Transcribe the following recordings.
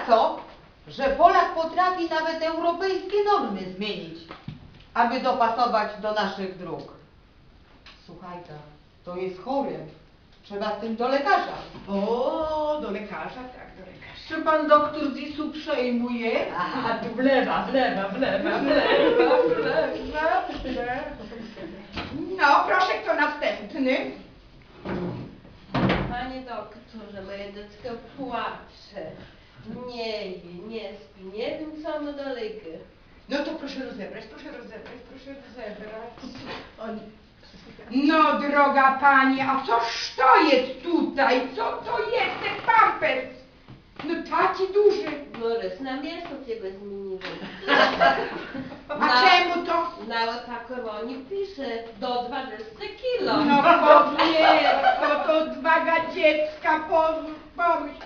za co? Że Polak potrafi nawet europejskie normy zmienić, aby dopasować do naszych dróg. Słuchajcie, to jest chore. Trzeba z tym do lekarza. O, do lekarza, tak, do lekarza. Czy pan doktor Zisu przejmuje? A, tu wlewa. No, proszę, kto następny? Panie doktorze, moje dziecko płacze. Nie je, nie śpi, nie wiem co mu dolega. No to proszę rozebrać. No, droga pani, a coż to jest tutaj? Co to jest ten pampers? No taki duży. Borys, na miesiąc jego zmieniłem. A czemu to? Na opakowaniu pisze do 20 kilo. No kobietko, to odwaga dziecka,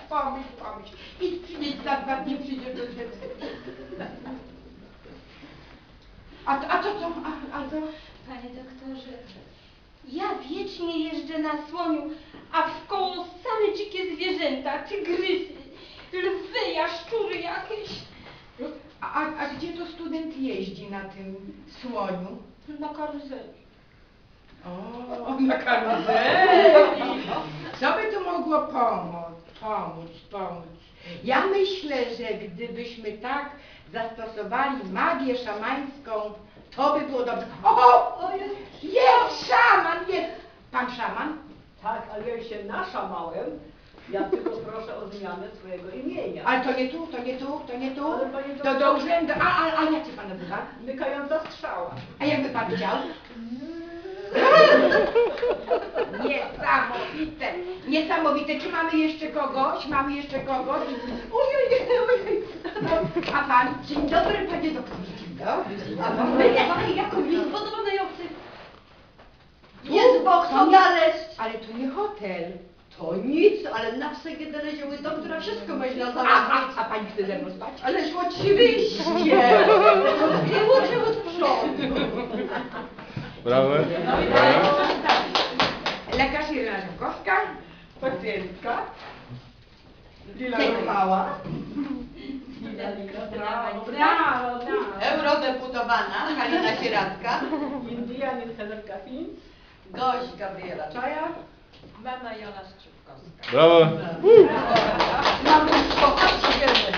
pomyśl. Idź przynieść za 2 dni, przyjdziesz do dziecka. A to co? A to? Panie doktorze, ja wiecznie jeżdżę na słoniu, a wkoło same dzikie zwierzęta, tygrysy, lwy, jaszczury jakieś. A gdzie to student jeździ na tym słoniu? Na karuzeli. O, na karuzeli. Co by tu mogło pomóc? Ja myślę, że gdybyśmy tak zastosowali magię szamańską, to by było dobrze. O! Jest szaman, jest! Pan szaman? Tak, ale ja się naszamałem. Ja tylko proszę o zmianę swojego imienia. Ale to nie tu. Ale panie To doktorze- do urzędu. A jak się pan nazywa? Mykająca strzała. A jakby pan chciał? Niesamowite. Czy mamy jeszcze kogoś? Ojej. A pan? Dzień dobry, panie doktorze. Dzień dobry. A pan jako mi Spodobane obcy. Jest Boxogalesz. Ale to nie hotel. To nic, ale na wsegę deleziły dom, która wszystko można A załatwić. pani chce ze mną spać? Ależ oczywiście. Było cię od przodu. Brawo. Lekarz Irena Żółkowska. Pacjentka. Lila Mała. Brawo. Eurodeputowana Halina Sieradzka. Indianin Henryka Finz. Gość Gabriela Czaja. Mama Jola Szczypkowska. Brawo. Mamuszko, chodź, idziemy.